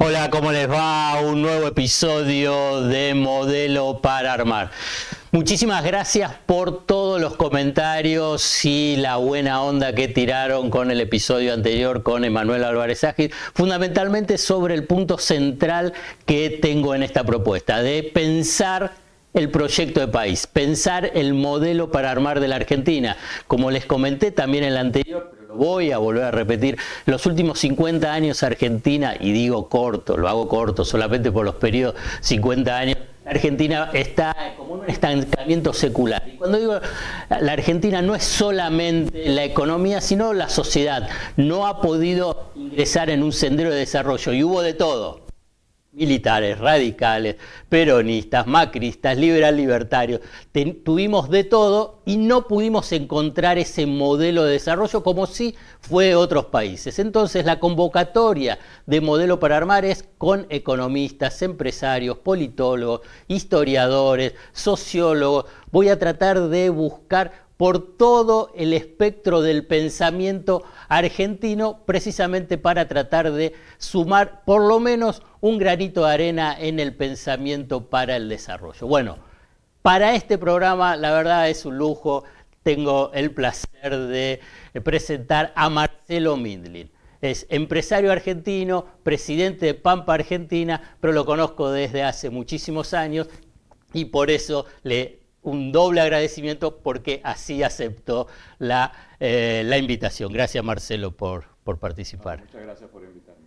Hola, ¿cómo les va? Un nuevo episodio de Modelo para Armar. Muchísimas gracias por todos los comentarios y la buena onda que tiraron con el episodio anterior con Emanuel Álvarez Agil, fundamentalmente sobre el punto central que tengo en esta propuesta, de pensar el proyecto de país, pensar el modelo para armar de la Argentina. Como les comenté también en el anterior, pero lo voy a volver a repetir, los últimos 50 años Argentina, y digo corto, lo hago corto solamente por los periodos 50 años, Argentina está como en un estancamiento secular. Y cuando digo la Argentina no es solamente la economía, sino la sociedad. No ha podido ingresar en un sendero de desarrollo y hubo de todo. Militares, radicales, peronistas, macristas, liberal-libertarios. Tuvimos de todo y no pudimos encontrar ese modelo de desarrollo como sí fue otros países. Entonces la convocatoria de Modelo para Armar es con economistas, empresarios, politólogos, historiadores, sociólogos. Voy a tratar de buscar por todo el espectro del pensamiento argentino, precisamente para tratar de sumar por lo menos un granito de arena en el pensamiento para el desarrollo. Bueno, para este programa la verdad es un lujo, tengo el placer de presentar a Marcelo Mindlin. Es empresario argentino, presidente de Pampa Argentina, pero lo conozco desde hace muchísimos años y por eso un doble agradecimiento porque así aceptó la invitación. Gracias, Marcelo, por participar. Muchas gracias por invitarme.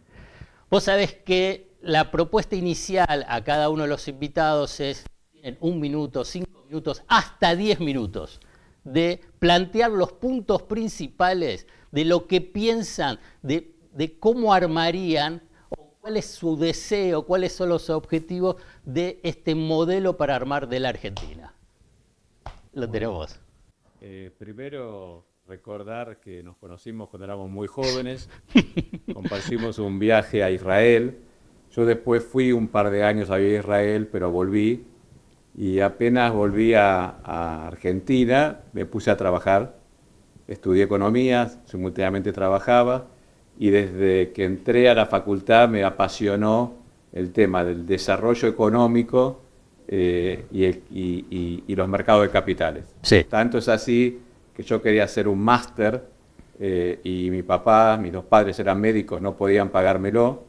Vos sabés que la propuesta inicial a cada uno de los invitados es, tienen 1 minuto, 5 minutos, hasta 10 minutos, de plantear los puntos principales de lo que piensan, de cómo armarían, o cuál es su deseo, cuáles son los objetivos de este modelo para armar de la Argentina. Lo tenemos. Primero, recordar que nos conocimos cuando éramos muy jóvenes, compartimos un viaje a Israel. Yo después fui un par de años a vivir a Israel, pero volví, y apenas volví a Argentina, me puse a trabajar, estudié economía, simultáneamente trabajaba, y desde que entré a la facultad me apasionó el tema del desarrollo económico y los mercados de capitales. Sí. Tanto es así que yo quería hacer un máster y mi papá, mis dos padres eran médicos, no podían pagármelo,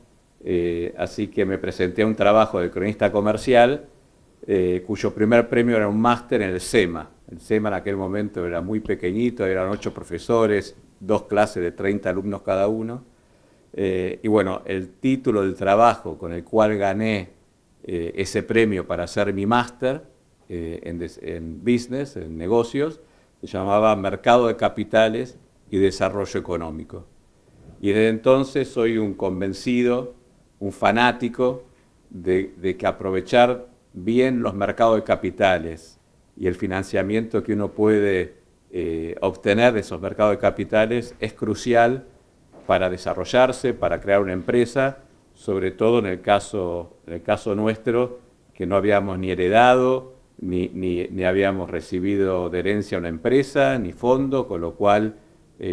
así que me presenté a un trabajo de cronista comercial cuyo primer premio era un máster en el SEMA. El SEMA en aquel momento era muy pequeñito, eran 8 profesores, 2 clases de 30 alumnos cada uno. Y bueno, el título del trabajo con el cual gané ese premio para hacer mi máster en business, en negocios, se llamaba Mercado de Capitales y Desarrollo Económico. Y desde entonces soy un convencido, un fanático de que aprovechar bien los mercados de capitales y el financiamiento que uno puede obtener de esos mercados de capitales es crucial para desarrollarse, para crear una empresa, sobre todo en el caso nuestro, que no habíamos ni heredado, ni habíamos recibido de herencia una empresa, ni fondo, con lo cual,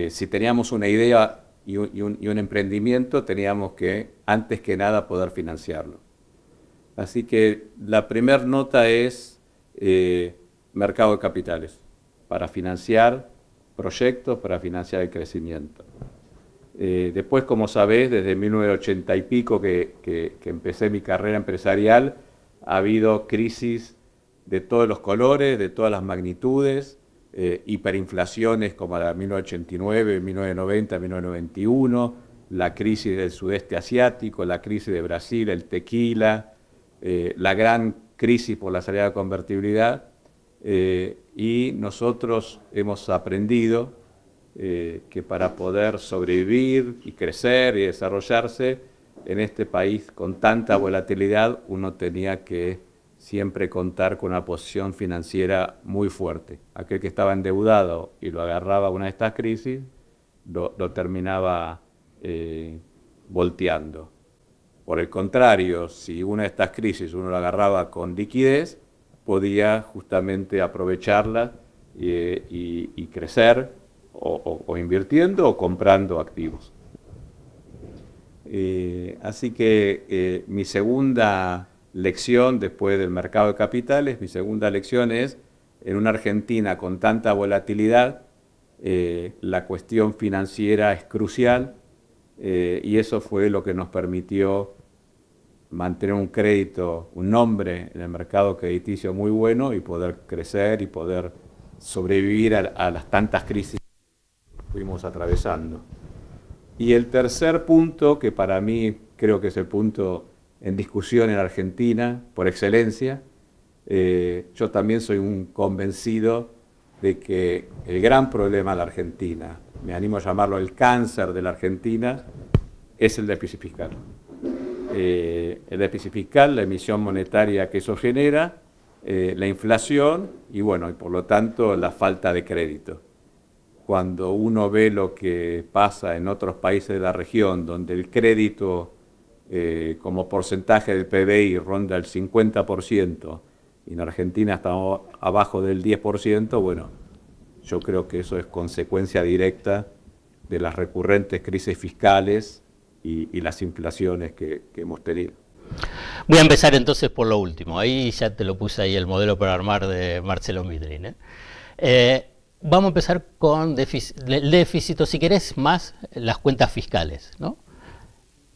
si teníamos una idea y un emprendimiento, teníamos que, antes que nada, poder financiarlo. Así que la primera nota es mercado de capitales, para financiar proyectos, para financiar el crecimiento. Después, como sabés, desde 1980 y pico que empecé mi carrera empresarial, ha habido crisis de todos los colores, de todas las magnitudes, hiperinflaciones como la de 1989, 1990, 1991, la crisis del sudeste asiático, la crisis de Brasil, el tequila, la gran crisis por la salida de convertibilidad, y nosotros hemos aprendido que para poder sobrevivir y crecer y desarrollarse en este país con tanta volatilidad, uno tenía que siempre contar con una posición financiera muy fuerte. Aquel que estaba endeudado y lo agarraba una de estas crisis, lo terminaba volteando. Por el contrario, si una de estas crisis uno la agarraba con liquidez, podía justamente aprovecharla y crecer, o invirtiendo o comprando activos. Así que mi segunda lección después del mercado de capitales, mi segunda lección es, en una Argentina con tanta volatilidad, la cuestión financiera es crucial, y eso fue lo que nos permitió mantener un crédito, un nombre en el mercado crediticio muy bueno y poder crecer y poder sobrevivir a las tantas crisis que fuimos atravesando. Y el tercer punto, que para mí creo que es el punto en discusión en Argentina por excelencia, yo también soy un convencido de que el gran problema de la Argentina, me animo a llamarlo el cáncer de la Argentina, es el déficit fiscal. El déficit fiscal, la emisión monetaria que eso genera, la inflación y bueno, y por lo tanto la falta de crédito. Cuando uno ve lo que pasa en otros países de la región, donde el crédito como porcentaje del PBI ronda el 50%, y en Argentina estamos abajo del 10%, bueno, yo creo que eso es consecuencia directa de las recurrentes crisis fiscales y las inflaciones que hemos tenido. Voy a empezar entonces por lo último. Ahí ya te lo puse ahí el modelo para armar de Marcelo Midrin. Vamos a empezar con el déficit, o si querés más, las cuentas fiscales, ¿no?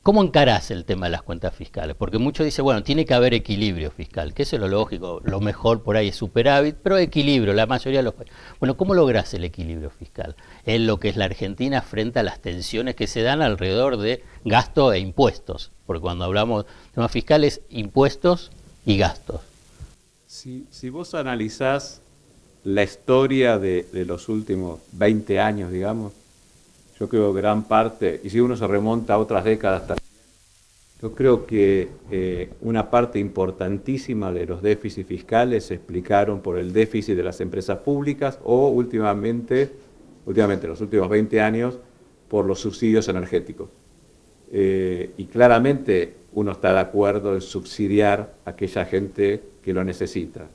¿Cómo encarás el tema de las cuentas fiscales? Porque muchos dicen, bueno, tiene que haber equilibrio fiscal, que eso es lo lógico, lo mejor por ahí es superávit, pero equilibrio, la mayoría de los países. Bueno, ¿cómo lográs el equilibrio fiscal? En lo que es la Argentina frente a las tensiones que se dan alrededor de gasto e impuestos, porque cuando hablamos de temas fiscales, impuestos y gastos. Si vos analizás la historia de los últimos 20 años, digamos, yo creo que gran parte, y si uno se remonta a otras décadas también, yo creo que una parte importantísima de los déficits fiscales se explicaron por el déficit de las empresas públicas o últimamente los últimos 20 años, por los subsidios energéticos. Y claramente uno está de acuerdo en subsidiar a aquella gente que lo necesita.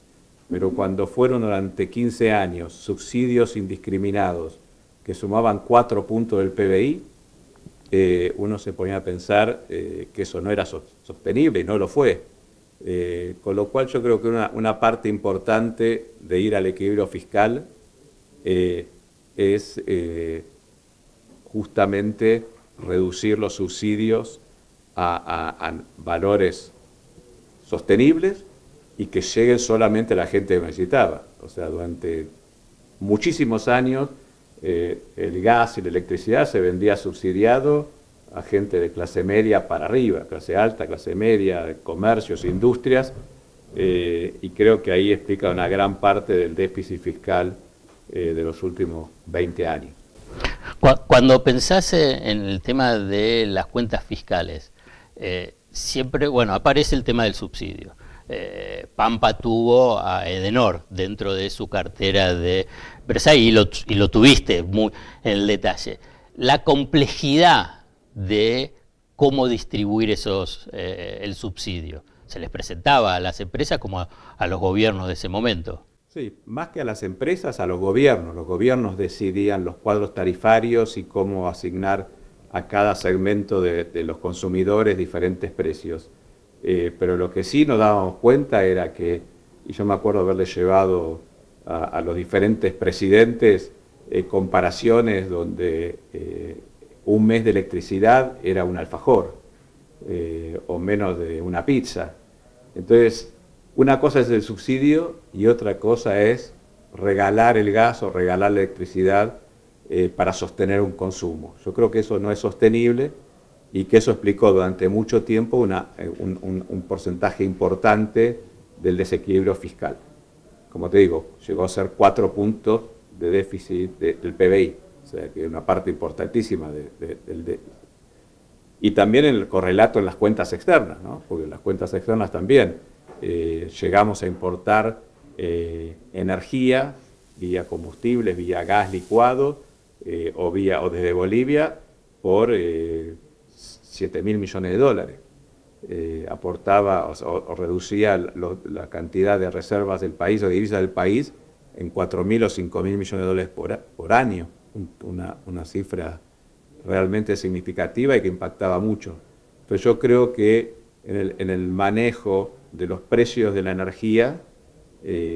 Pero cuando fueron durante 15 años subsidios indiscriminados que sumaban 4 puntos del PBI, uno se ponía a pensar que eso no era sostenible y no lo fue. Con lo cual yo creo que una parte importante de ir al equilibrio fiscal es justamente reducir los subsidios a valores sostenibles y que lleguen solamente a la gente que necesitaba. O sea, durante muchísimos años el gas y la electricidad se vendía subsidiado a gente de clase media para arriba, clase alta, clase media, comercios, industrias, y creo que ahí explica una gran parte del déficit fiscal de los últimos 20 años. Cuando pensás en el tema de las cuentas fiscales, siempre, bueno, aparece el tema del subsidio. Pampa tuvo a Edenor dentro de su cartera de empresa y lo tuviste muy en el detalle. La complejidad de cómo distribuir el subsidio, ¿se les presentaba a las empresas como a los gobiernos de ese momento? Sí, más que a las empresas, a los gobiernos. Los gobiernos decidían los cuadros tarifarios y cómo asignar a cada segmento de los consumidores diferentes precios. Pero lo que sí nos dábamos cuenta era que, y yo me acuerdo haberle llevado a los diferentes presidentes comparaciones donde un mes de electricidad era un alfajor o menos de una pizza. Entonces, una cosa es el subsidio y otra cosa es regalar el gas o regalar la electricidad para sostener un consumo. Yo creo que eso no es sostenible y que eso explicó durante mucho tiempo un porcentaje importante del desequilibrio fiscal. Como te digo, llegó a ser 4 puntos de déficit del PBI, o sea que es una parte importantísima del déficit. Y también el correlato en las cuentas externas, ¿no? Porque en las cuentas externas también llegamos a importar energía vía combustibles, vía gas licuado o desde Bolivia por 7.000 millones de dólares. Aportaba o reducía la cantidad de reservas del país o de divisas del país en 4.000 o 5.000 millones de dólares por año. Una cifra realmente significativa y que impactaba mucho. Pero yo creo que en el manejo de los precios de la energía,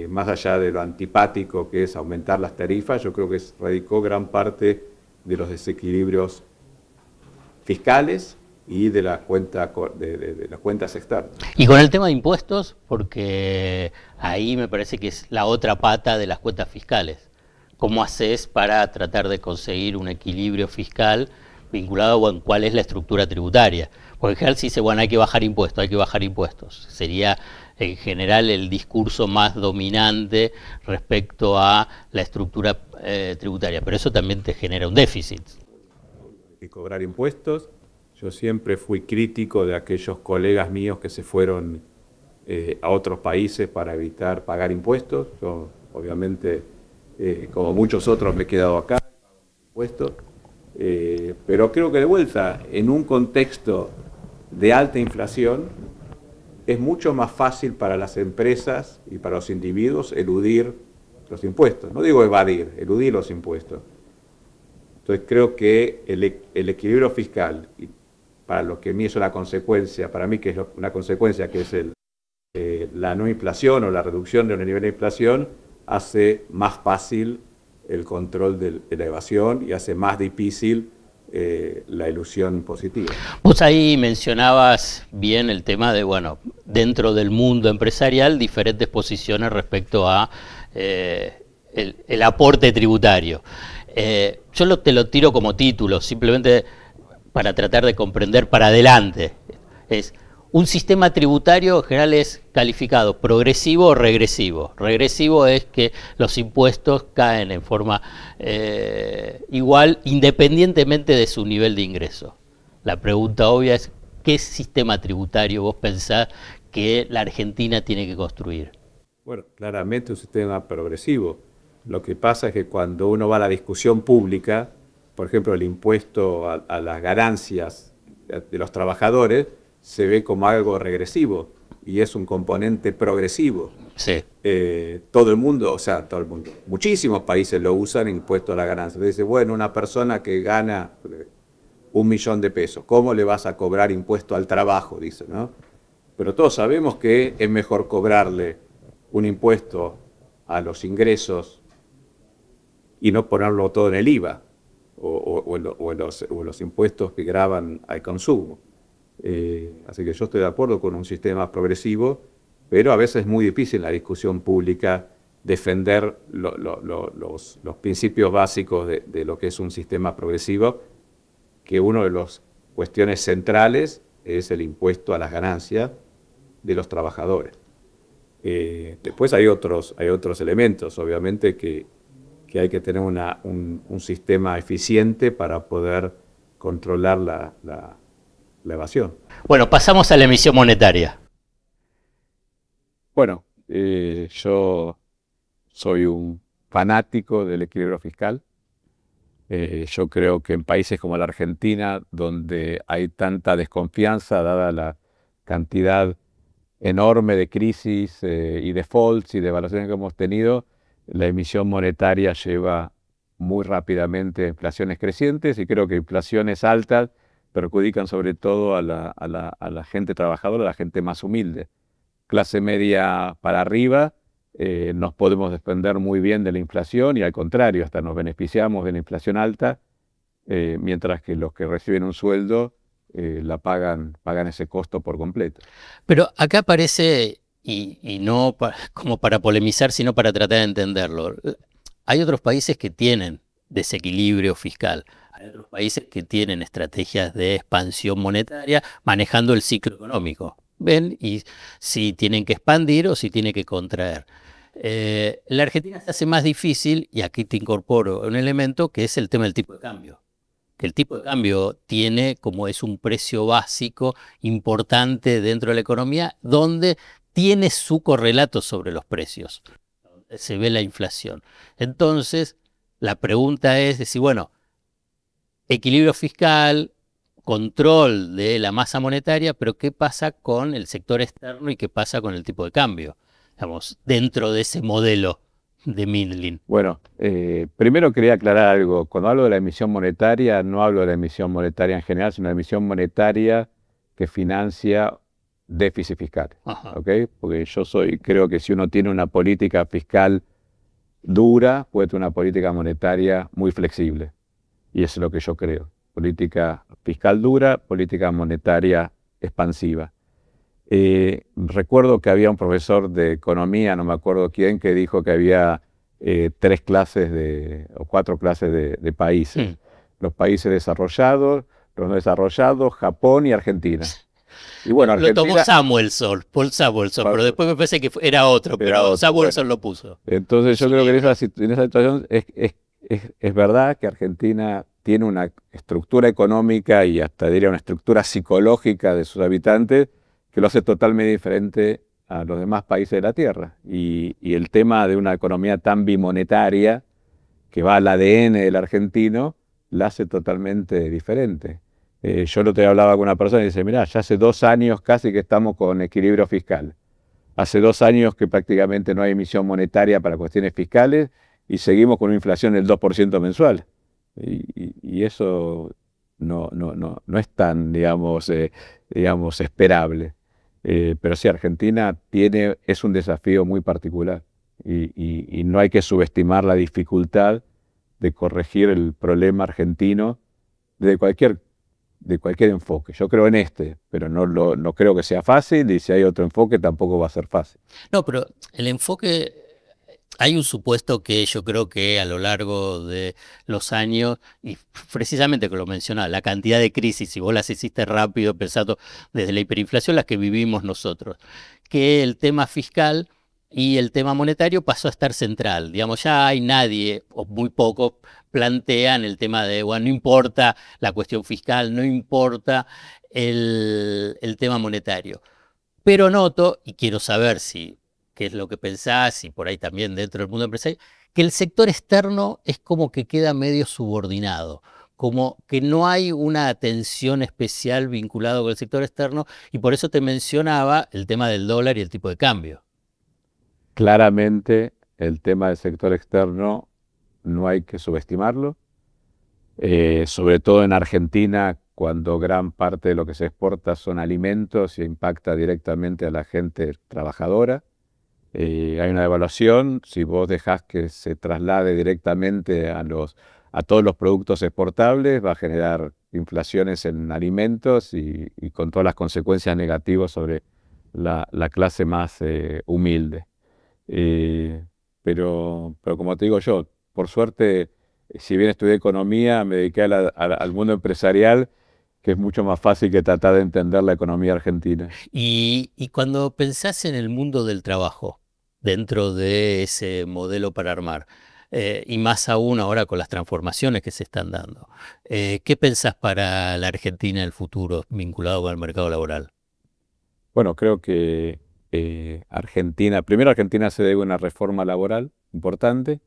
más allá de lo antipático que es aumentar las tarifas, yo creo que radicó gran parte de los desequilibrios fiscales y de las cuentas externas. Y con el tema de impuestos, porque ahí me parece que es la otra pata de las cuentas fiscales. ¿Cómo haces para tratar de conseguir un equilibrio fiscal vinculado a cuál es la estructura tributaria? Porque en general se dice, bueno, hay que bajar impuestos, hay que bajar impuestos. Sería en general el discurso más dominante respecto a la estructura tributaria, pero eso también te genera un déficit. Y cobrar impuestos. Yo siempre fui crítico de aquellos colegas míos que se fueron a otros países para evitar pagar impuestos. Yo, obviamente, como muchos otros, me he quedado acá, impuestos. Pero creo que de vuelta, en un contexto de alta inflación, es mucho más fácil para las empresas y para los individuos eludir los impuestos. No digo evadir, eludir los impuestos. Entonces creo que el equilibrio fiscal, y para lo que a mí es una consecuencia, para mí que es una consecuencia que es la no inflación o la reducción de un nivel de inflación, hace más fácil el control de la evasión y hace más difícil la ilusión positiva. Vos ahí mencionabas bien el tema de, bueno, dentro del mundo empresarial, diferentes posiciones respecto a el aporte tributario. Yo te lo tiro como título, simplemente para tratar de comprender para adelante. Es un sistema tributario en general es calificado progresivo o regresivo. Regresivo es que los impuestos caen en forma igual independientemente de su nivel de ingreso. La pregunta obvia es, ¿qué sistema tributario vos pensás que la Argentina tiene que construir? Bueno, claramente un sistema progresivo. Lo que pasa es que cuando uno va a la discusión pública, por ejemplo, el impuesto a las ganancias de los trabajadores, se ve como algo regresivo y es un componente progresivo. Sí. Todo el mundo, muchísimos países lo usan, impuesto a la ganancia. Dice, bueno, una persona que gana 1 millón de pesos, ¿cómo le vas a cobrar impuesto al trabajo? Dice, ¿no? Pero todos sabemos que es mejor cobrarle un impuesto a los ingresos y no ponerlo todo en el IVA o en los impuestos que gravan al consumo. Así que yo estoy de acuerdo con un sistema progresivo, pero a veces es muy difícil en la discusión pública defender los principios básicos de lo que es un sistema progresivo, que una de las cuestiones centrales es el impuesto a las ganancias de los trabajadores. Después hay otros elementos, obviamente, que hay que tener un sistema eficiente para poder controlar la evasión. Bueno, pasamos a la emisión monetaria. Bueno, yo soy un fanático del equilibrio fiscal. Yo creo que en países como la Argentina, donde hay tanta desconfianza, dada la cantidad enorme de crisis y defaults y devaluaciones que hemos tenido, la emisión monetaria lleva muy rápidamente a inflaciones crecientes, y creo que inflaciones altas perjudican sobre todo a la gente trabajadora, a la gente más humilde. Clase media para arriba, nos podemos defender muy bien de la inflación y al contrario, hasta nos beneficiamos de la inflación alta, mientras que los que reciben un sueldo pagan ese costo por completo. Pero acá aparece, y no como para polemizar, sino para tratar de entenderlo, hay otros países que tienen desequilibrio fiscal. Hay otros países que tienen estrategias de expansión monetaria manejando el ciclo económico. ¿Ven? Y si tienen que expandir o si tienen que contraer. La Argentina se hace más difícil, y aquí te incorporo un elemento que es el tema del tipo de cambio. Que el tipo de cambio tiene, como es un precio básico importante dentro de la economía, donde tiene su correlato sobre los precios. Se ve la inflación. Entonces, la pregunta es decir, bueno, equilibrio fiscal, control de la masa monetaria, pero ¿qué pasa con el sector externo y qué pasa con el tipo de cambio? Digamos, dentro de ese modelo de Mindlin. Bueno, primero quería aclarar algo. Cuando hablo de la emisión monetaria, no hablo de la emisión monetaria en general, sino de la emisión monetaria que que financia déficit fiscal. Ajá. ¿Okay? Porque creo que si uno tiene una política fiscal dura, puede tener una política monetaria muy flexible. Y eso es lo que yo creo. Política fiscal dura, política monetaria expansiva. Recuerdo que había un profesor de economía, no me acuerdo quién, que dijo que había 3 clases o 4 clases de países. Los países desarrollados, los no desarrollados, Japón y Argentina. Y bueno, Lo tomó Argentina, Paul Samuelson, pero después me parece que era otro, pero Samuelson lo puso. Entonces yo creo que en esa situación es verdad que Argentina tiene una estructura económica y hasta diría una estructura psicológica de sus habitantes que lo hace totalmente diferente a los demás países de la Tierra. Y el tema de una economía tan bimonetaria que va al ADN del argentino la hace totalmente diferente. Yo el otro día hablaba con una persona y dice, mirá, ya hace 2 años casi que estamos con equilibrio fiscal. Hace 2 años que prácticamente no hay emisión monetaria para cuestiones fiscales y seguimos con una inflación del 2% mensual. Y eso no es tan, digamos, esperable. Pero sí, Argentina es un desafío muy particular y no hay que subestimar la dificultad de corregir el problema argentino de cualquier enfoque. Yo creo en pero no creo que sea fácil, y si hay otro enfoque tampoco va a ser fácil. No, pero el enfoque, hay un supuesto que yo creo que a lo largo de los años, y precisamente que lo mencionaba, la cantidad de crisis, si vos las hiciste rápido, pensando desde la hiperinflación, las que vivimos nosotros, que el tema fiscal y el tema monetario pasó a estar central. Digamos, ya hay nadie, o muy pocos, plantean el tema de, bueno, no importa la cuestión fiscal, no importa el tema monetario. Pero noto, y quiero saber qué es lo que pensás, y por ahí también dentro del mundo empresarial, que el sector externo es como que queda medio subordinado, como que no hay una atención especial vinculada con el sector externo, y por eso te mencionaba el tema del dólar y el tipo de cambio. Claramente el tema del sector externo no hay que subestimarlo, sobre todo en Argentina, cuando gran parte de lo que se exporta son alimentos y impacta directamente a la gente trabajadora. Hay una devaluación, si vos dejás que se traslade directamente a todos los productos exportables, va a generar inflaciones en alimentos y con todas las consecuencias negativas sobre la clase más humilde. Pero como te digo yo, por suerte, si bien estudié economía, me dediqué al mundo empresarial, que es mucho más fácil que tratar de entender la economía argentina. Y cuando pensás en el mundo del trabajo, dentro de ese modelo para armar, y más aún ahora con las transformaciones que se están dando, ¿qué pensás para la Argentina en el futuro vinculado con el mercado laboral? Bueno, creo que primero Argentina se debe a una reforma laboral importante.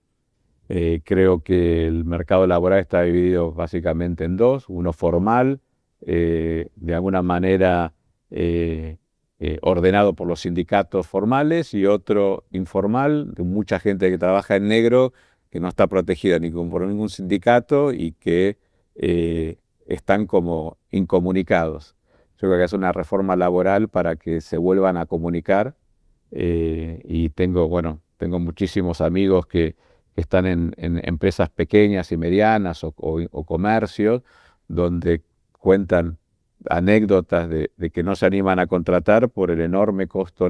Creo que el mercado laboral está dividido básicamente en 2, uno formal, de alguna manera ordenado por los sindicatos formales, y otro informal, de mucha gente que trabaja en negro, que no está protegida ni por ningún sindicato y que están como incomunicados. Yo creo que es una reforma laboral para que se vuelvan a comunicar, y tengo muchísimos amigos que están en empresas pequeñas y medianas o comercios, donde cuentan anécdotas de que no se animan a contratar por el enorme costo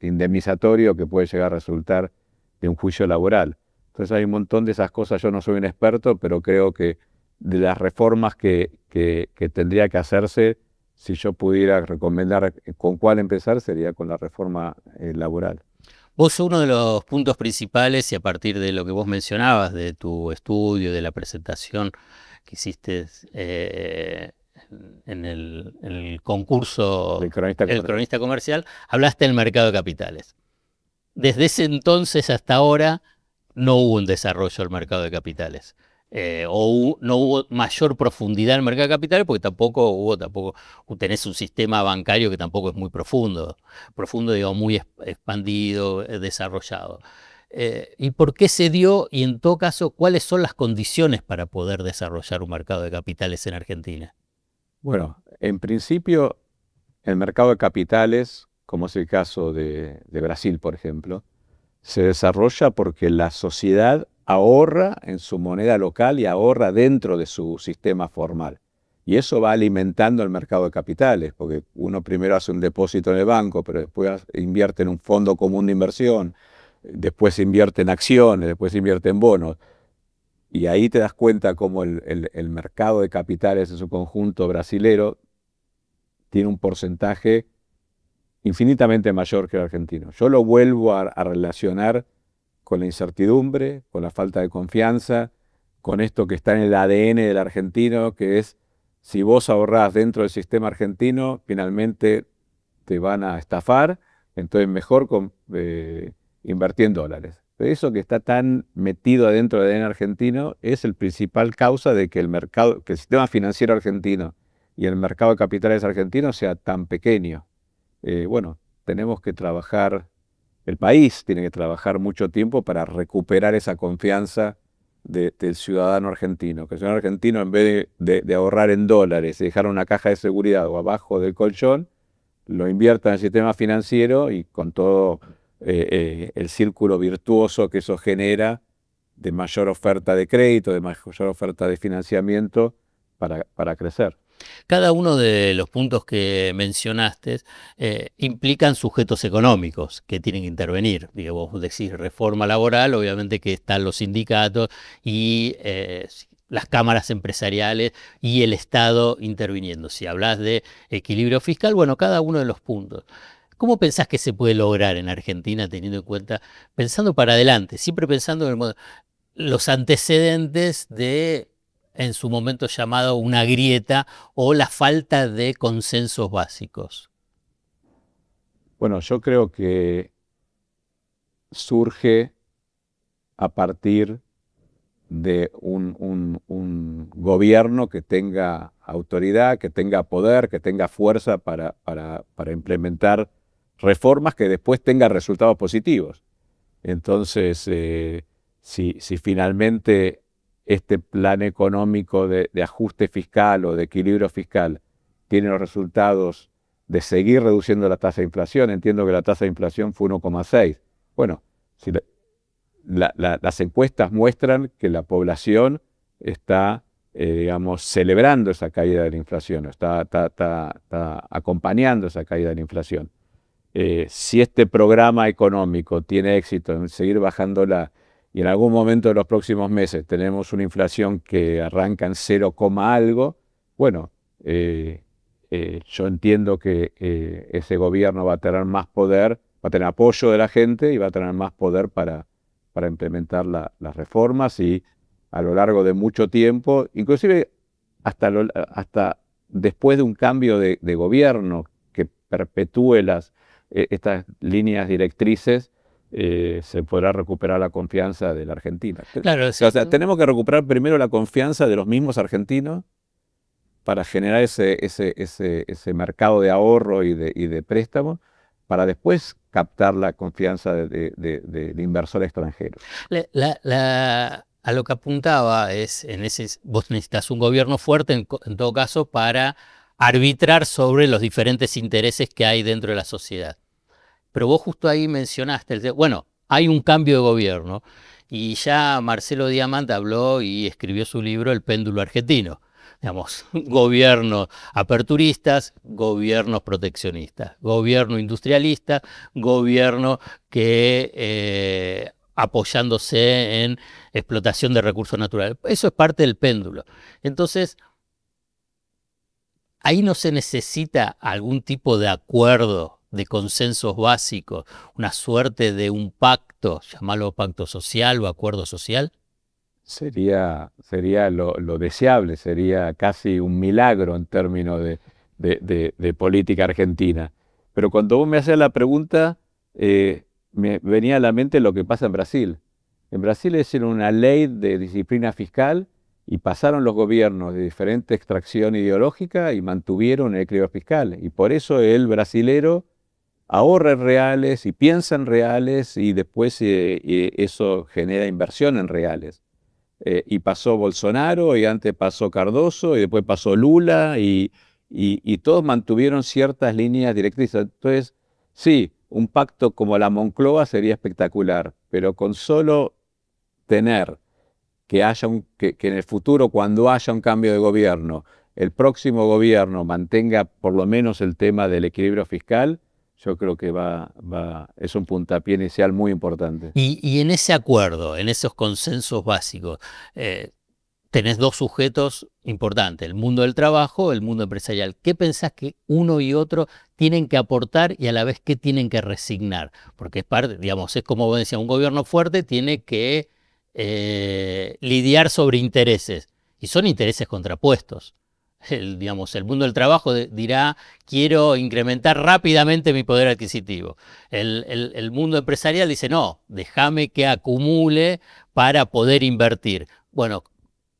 indemnizatorio que puede llegar a resultar de un juicio laboral. Entonces hay un montón de esas cosas. Yo no soy un experto, pero creo que de las reformas que tendría que hacerse, si yo pudiera recomendar con cuál empezar, sería con la reforma laboral. Vos, uno de los puntos principales, y a partir de lo que vos mencionabas, de tu estudio, de la presentación que hiciste en el concurso El cronista comercial, hablaste del mercado de capitales. Desde ese entonces hasta ahora no hubo un desarrollo del mercado de capitales. No hubo mayor profundidad en el mercado de capitales, porque tampoco tenés un sistema bancario que tampoco es muy profundo, digo, muy expandido, desarrollado. ¿Y por qué se dio? Y en todo caso, ¿cuáles son las condiciones para poder desarrollar un mercado de capitales en Argentina? Bueno, en principio el mercado de capitales, como es el caso de Brasil, por ejemplo, se desarrolla porque la sociedad ahorra en su moneda local y ahorra dentro de su sistema formal. Y eso va alimentando el mercado de capitales, porque uno primero hace un depósito en el banco, pero después invierte en un fondo común de inversión, después invierte en acciones, después invierte en bonos. Y ahí te das cuenta cómo el mercado de capitales en su conjunto brasilero tiene un porcentaje infinitamente mayor que el argentino. Yo lo vuelvo a relacionar con la incertidumbre, con la falta de confianza, con esto que está en el ADN del argentino, que es, si vos ahorrás dentro del sistema argentino, finalmente te van a estafar, entonces mejor invertir en dólares. Pero eso que está tan metido adentro del ADN argentino es el principal causa de que que el sistema financiero argentino y el mercado de capitales argentino sea tan pequeño. Bueno, tenemos que trabajar, el país tiene que trabajar mucho tiempo para recuperar esa confianza del ciudadano argentino. Que el ciudadano argentino, en vez de ahorrar en dólares y dejar una caja de seguridad o abajo del colchón, lo invierta en el sistema financiero y con todo el círculo virtuoso que eso genera de mayor oferta de crédito, de mayor oferta de financiamiento para crecer. Cada uno de los puntos que mencionaste implican sujetos económicos que tienen que intervenir. Digo, vos decís reforma laboral, obviamente que están los sindicatos y las cámaras empresariales y el Estado interviniendo. Si hablas de equilibrio fiscal, bueno, cada uno de los puntos. ¿Cómo pensás que se puede lograr en Argentina teniendo en cuenta, pensando para adelante, siempre pensando en el modo, los antecedentes de, en su momento llamado, una grieta o la falta de consensos básicos? Bueno, yo creo que surge a partir de un gobierno que tenga autoridad, que tenga poder, que tenga fuerza para implementar reformas que después tengan resultados positivos. Entonces, si finalmente este plan económico de ajuste fiscal o de equilibrio fiscal tiene los resultados de seguir reduciendo la tasa de inflación, entiendo que la tasa de inflación fue 1,6. Bueno, si las encuestas muestran que la población está, digamos, celebrando esa caída de la inflación, está acompañando esa caída de la inflación. Si este programa económico tiene éxito en seguir bajándola y en algún momento de los próximos meses tenemos una inflación que arranca en 0, algo, bueno, yo entiendo que ese gobierno va a tener más poder, va a tener apoyo de la gente y va a tener más poder para implementar las reformas y a lo largo de mucho tiempo, inclusive hasta después de un cambio de gobierno que perpetúe estas líneas directrices, se podrá recuperar la confianza de la Argentina. Claro, o sea, tenemos que recuperar primero la confianza de los mismos argentinos para generar ese mercado de ahorro y de préstamo, para después captar la confianza del inversor extranjero. A lo que apuntaba es, vos necesitas un gobierno fuerte en todo caso para arbitrar sobre los diferentes intereses que hay dentro de la sociedad. Pero vos justo ahí mencionaste, bueno, hay un cambio de gobierno y ya Marcelo Diamant habló y escribió su libro El péndulo argentino. Digamos, gobiernos aperturistas, gobiernos proteccionistas, gobierno industrialista, gobierno que apoyándose en explotación de recursos naturales. Eso es parte del péndulo. Entonces, ahí no se necesita algún tipo de acuerdo, de consensos básicos, una suerte de un pacto, llamarlo pacto social o acuerdo social. Sería lo deseable, sería casi un milagro en términos de política argentina. Pero cuando vos me hacías la pregunta, me venía a la mente lo que pasa en Brasil. En Brasil hicieron una ley de disciplina fiscal y pasaron los gobiernos de diferente extracción ideológica y mantuvieron el equilibrio fiscal. Y por eso el brasilero ahorra en reales y piensa en reales y después eso genera inversión en reales. Y pasó Bolsonaro y antes pasó Cardoso y después pasó Lula y y todos mantuvieron ciertas líneas directrices. Entonces, sí, un pacto como la Moncloa sería espectacular, pero con solo tener que haya que en el futuro, cuando haya un cambio de gobierno, el próximo gobierno mantenga por lo menos el tema del equilibrio fiscal, yo creo que es un puntapié inicial muy importante. Y en ese acuerdo, en esos consensos básicos, tenés dos sujetos importantes, el mundo del trabajo, el mundo empresarial. ¿Qué pensás que uno y otro tienen que aportar y a la vez qué tienen que resignar? Porque es parte, digamos, es como vos decías, un gobierno fuerte tiene que lidiar sobre intereses, y son intereses contrapuestos. Digamos, el mundo del trabajo dirá, quiero incrementar rápidamente mi poder adquisitivo. El mundo empresarial dice, no, déjame que acumule para poder invertir. Bueno,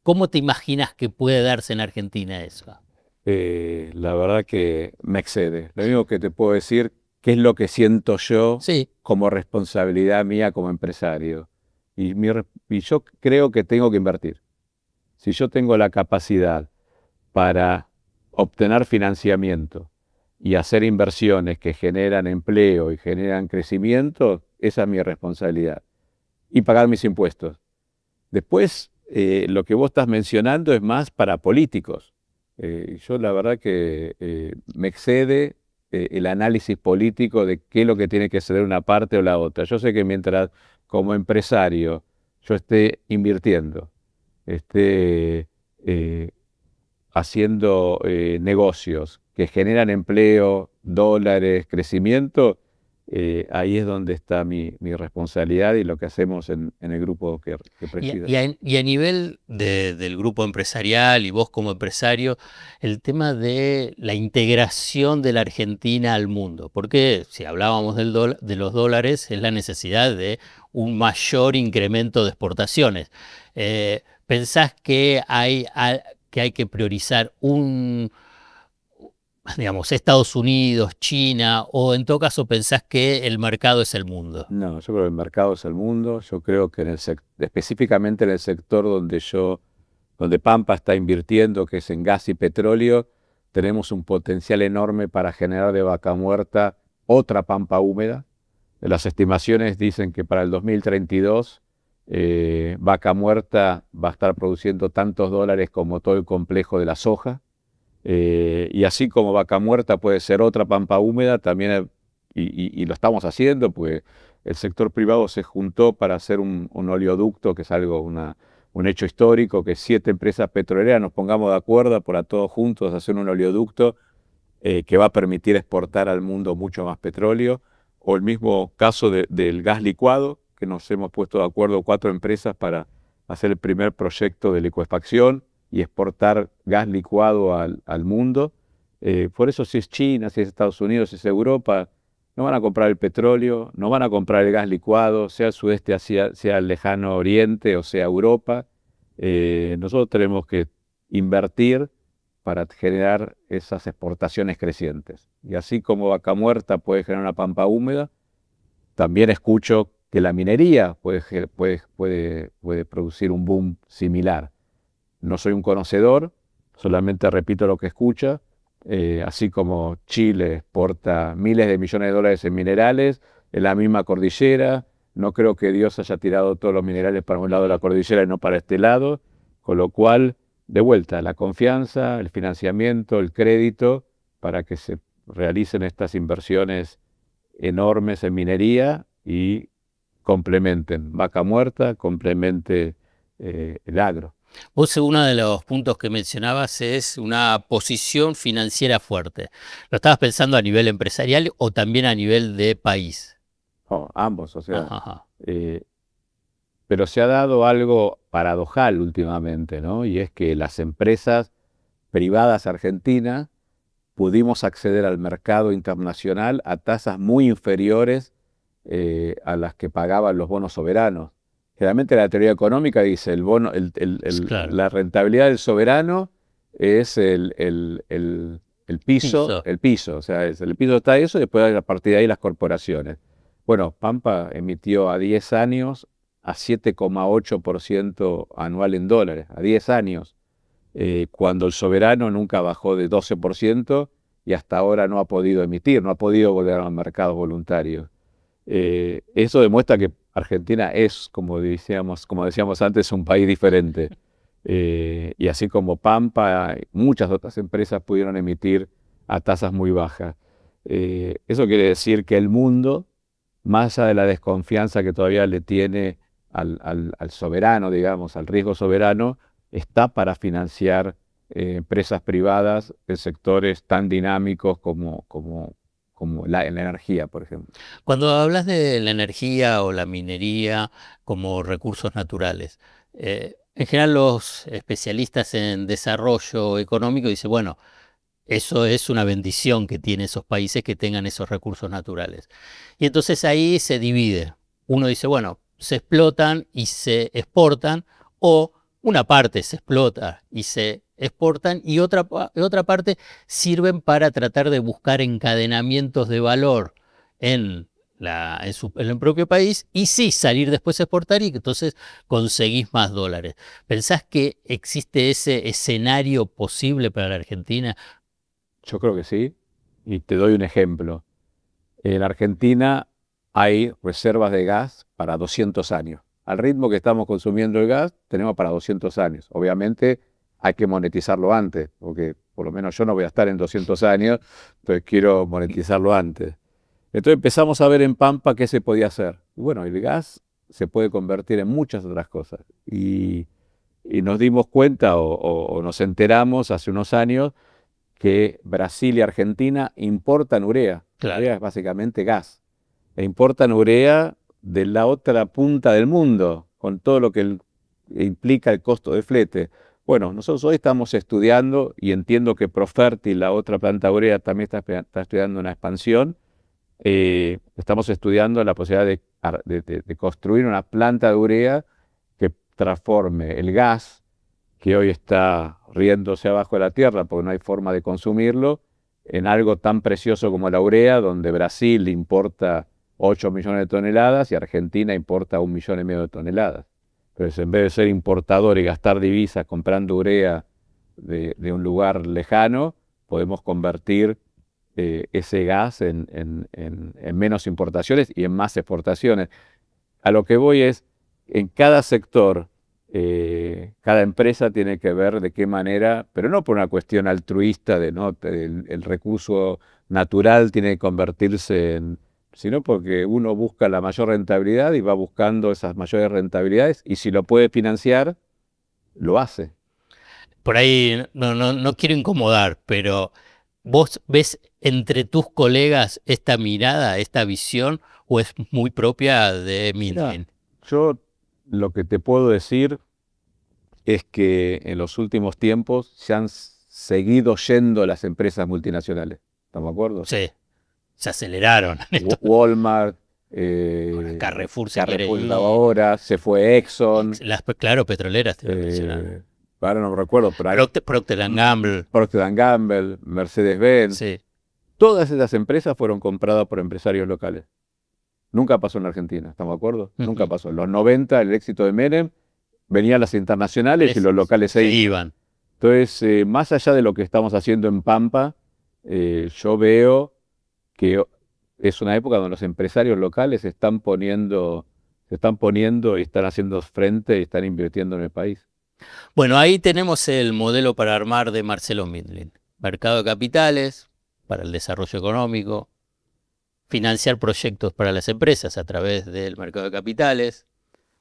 ¿cómo te imaginas que puede darse en Argentina eso? La verdad que me excede. Lo único que te puedo decir, qué es lo que siento yo Sí. como responsabilidad mía como empresario. Y yo creo que tengo que invertir. Si yo tengo la capacidad para obtener financiamiento y hacer inversiones que generan empleo y generan crecimiento, esa es mi responsabilidad. Y pagar mis impuestos. Después, lo que vos estás mencionando es más para políticos. Yo la verdad que me excede el análisis político de qué es lo que tiene que ceder una parte o la otra. Yo sé que mientras como empresario yo esté invirtiendo, esté haciendo negocios que generan empleo, dólares, crecimiento, ahí es donde está mi responsabilidad y lo que hacemos en el grupo que presido. Y a nivel del grupo empresarial y vos como empresario, el tema de la integración de la Argentina al mundo, porque si hablábamos de los dólares, es la necesidad de un mayor incremento de exportaciones. ¿Pensás que hay que priorizar digamos, Estados Unidos, China, o en todo caso pensás que el mercado es el mundo? No, yo creo que el mercado es el mundo. Yo creo que específicamente en el sector donde Pampa está invirtiendo, que es en gas y petróleo, tenemos un potencial enorme para generar de Vaca Muerta otra Pampa húmeda. Las estimaciones dicen que para el 2032 Vaca Muerta va a estar produciendo tantos dólares como todo el complejo de la soja. Y así como Vaca Muerta puede ser otra Pampa húmeda, también, y lo estamos haciendo, pues el sector privado se juntó para hacer un oleoducto, que es un hecho histórico, que 7 empresas petroleras nos pongamos de acuerdo para todos juntos hacer un oleoducto que va a permitir exportar al mundo mucho más petróleo, o el mismo caso del gas licuado, que nos hemos puesto de acuerdo 4 empresas para hacer el primer proyecto de licuefacción y exportar gas licuado al mundo. Por eso si es China, si es Estados Unidos, si es Europa, no van a comprar el petróleo, no van a comprar el gas licuado, sea el sudeste Asia, sea el lejano oriente o sea Europa. Nosotros tenemos que invertir para generar esas exportaciones crecientes. Y así como Vaca Muerta puede generar una pampa húmeda, también escucho que la minería puede producir un boom similar. No soy un conocedor, solamente repito lo que escucha. Así como Chile exporta miles de millones de dólares en minerales, en la misma cordillera, no creo que Dios haya tirado todos los minerales para un lado de la cordillera y no para este lado, con lo cual, de vuelta, la confianza, el financiamiento, el crédito, para que se realicen estas inversiones enormes en minería y complementen Vaca Muerta, complemente el agro. Vos, uno de los puntos que mencionabas es una posición financiera fuerte. ¿Lo estabas pensando a nivel empresarial o también a nivel de país? Oh, ambos, o sea, Ajá. pero se ha dado algo paradojal últimamente, ¿no? Y es que las empresas privadas argentinas pudimos acceder al mercado internacional a tasas muy inferiores a las que pagaban los bonos soberanos. Generalmente la teoría económica dice Claro. la rentabilidad del soberano es el piso, o sea, el piso está eso y después a partir de ahí las corporaciones. Bueno, Pampa emitió a 10 años a 7,8% anual en dólares, a 10 años. cuando el soberano nunca bajó de 12% y hasta ahora no ha podido emitir, no ha podido volver al mercado voluntario. Eso demuestra que Argentina es, como decíamos antes, un país diferente. Y así como Pampa, muchas otras empresas pudieron emitir a tasas muy bajas. Eso quiere decir que el mundo, más allá de la desconfianza que todavía le tiene al soberano, digamos, al riesgo soberano, está para financiar empresas privadas en sectores tan dinámicos como la energía, por ejemplo. Cuando hablas de la energía o la minería como recursos naturales, en general los especialistas en desarrollo económico dicen, bueno, eso es una bendición que tienen esos países que tengan esos recursos naturales. Y entonces ahí se divide. Uno dice, bueno, se explotan y se exportan, o una parte se explota y se exportan y otra parte sirven para tratar de buscar encadenamientos de valor en el propio país y sí salir después a exportar y entonces conseguís más dólares. ¿Pensás que existe ese escenario posible para la Argentina? Yo creo que sí, y te doy un ejemplo. En Argentina hay reservas de gas para 200 años. Al ritmo que estamos consumiendo el gas, tenemos para 200 años. Obviamente hay que monetizarlo antes, porque por lo menos yo no voy a estar en 200 años, entonces quiero monetizarlo antes. Entonces empezamos a ver en Pampa qué se podía hacer. Y bueno, el gas se puede convertir en muchas otras cosas. Y nos dimos cuenta o nos enteramos hace unos años que Brasil y Argentina importan urea. Claro. Urea es básicamente gas. E importan urea de la otra punta del mundo, con todo lo que implica el costo de flete. Bueno, nosotros hoy estamos estudiando, y entiendo que Profertil, la otra planta urea, también está estudiando una expansión. Estamos estudiando la posibilidad de construir una planta de urea que transforme el gas, que hoy está riéndose abajo de la tierra porque no hay forma de consumirlo, en algo tan precioso como la urea, donde Brasil importa 8 millones de toneladas y Argentina importa 1,5 millones de toneladas. Entonces, en vez de ser importador y gastar divisas comprando urea de un lugar lejano, podemos convertir ese gas en menos importaciones y en más exportaciones. A lo que voy es, en cada sector, cada empresa tiene que ver de qué manera, pero no por una cuestión altruista de no, el recurso natural tiene que convertirse en, sino porque uno busca la mayor rentabilidad y va buscando esas mayores rentabilidades y si lo puede financiar, lo hace. Por ahí no quiero incomodar, pero ¿vos ves entre tus colegas esta mirada, esta visión, o es muy propia de Midland? Yo lo que te puedo decir es que en los últimos tiempos se han seguido yendo las empresas multinacionales. ¿Estamos de acuerdo? Sí, se aceleraron. Walmart, Carrefour se Carrefour ahora, se fue Exxon. Las, claro, petroleras te mencionaron. Ahora no me recuerdo, pero Procter & Gamble. Procter & Gamble, Mercedes-Benz. Sí. Todas esas empresas fueron compradas por empresarios locales. Nunca pasó en la Argentina, ¿estamos de acuerdo? Nunca pasó. En los 90, el éxito de Menem, venían las internacionales y los locales se iban. Entonces, más allá de lo que estamos haciendo en Pampa, yo veo que es una época donde los empresarios locales se están poniendo y están haciendo frente y están invirtiendo en el país. Bueno, ahí tenemos el modelo para armar de Marcelo Midland. Mercado de capitales para el desarrollo económico, financiar proyectos para las empresas a través del mercado de capitales,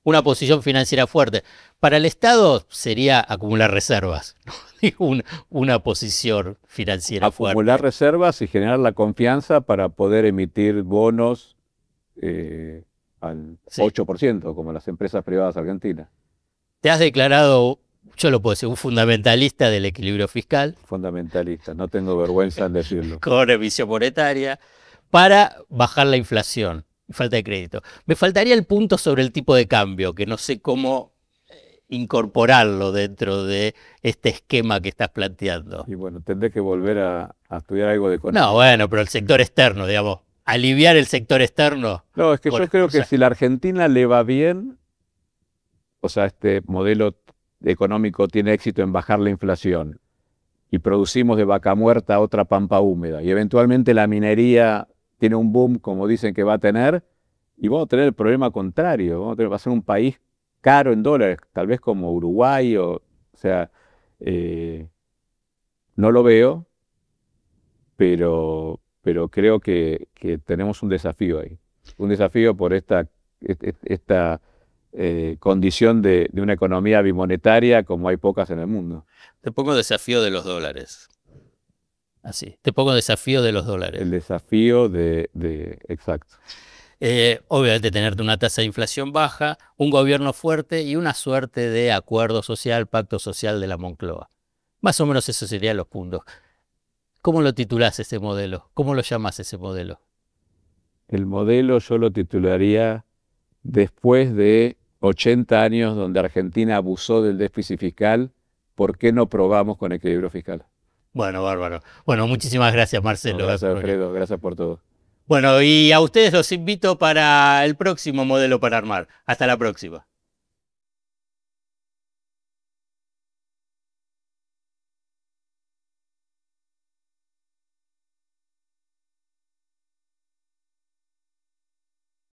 una posición financiera fuerte. Para el Estado sería acumular reservas, una posición financiera fuerte. Acumular reservas y generar la confianza para poder emitir bonos al 8%, como las empresas privadas argentinas. Te has declarado, yo lo puedo decir, un fundamentalista del equilibrio fiscal. Fundamentalista, no tengo vergüenza en decirlo. Con emisión monetaria, para bajar la inflación. Falta de crédito. Me faltaría el punto sobre el tipo de cambio, que no sé cómo incorporarlo dentro de este esquema que estás planteando. Y bueno, tendré que volver a estudiar algo de economía. No, bueno, pero el sector externo, digamos, aliviar el sector externo. No, es que yo creo que si la Argentina le va bien, o sea, este modelo económico tiene éxito en bajar la inflación y producimos de vaca muerta otra pampa húmeda y eventualmente la minería tiene un boom como dicen que va a tener, y vamos a tener el problema contrario, va a ser un país caro en dólares, tal vez como Uruguay, o sea, no lo veo, pero creo que tenemos un desafío ahí, un desafío por esta condición de una economía bimonetaria como hay pocas en el mundo. Te pongo desafío de los dólares. Así, te pongo desafío de los dólares. El desafío exacto. Obviamente tener una tasa de inflación baja, un gobierno fuerte y una suerte de acuerdo social, pacto social de la Moncloa. Más o menos esos serían los puntos. ¿Cómo lo titulás ese modelo? ¿Cómo lo llamás ese modelo? El modelo yo lo titularía después de 80 años donde Argentina abusó del déficit fiscal, ¿por qué no probamos con equilibrio fiscal? Bueno, bárbaro. Bueno, muchísimas gracias, Marcelo. No, gracias, Alfredo. Gracias por todo. Bueno, y a ustedes los invito para el próximo modelo para armar. Hasta la próxima.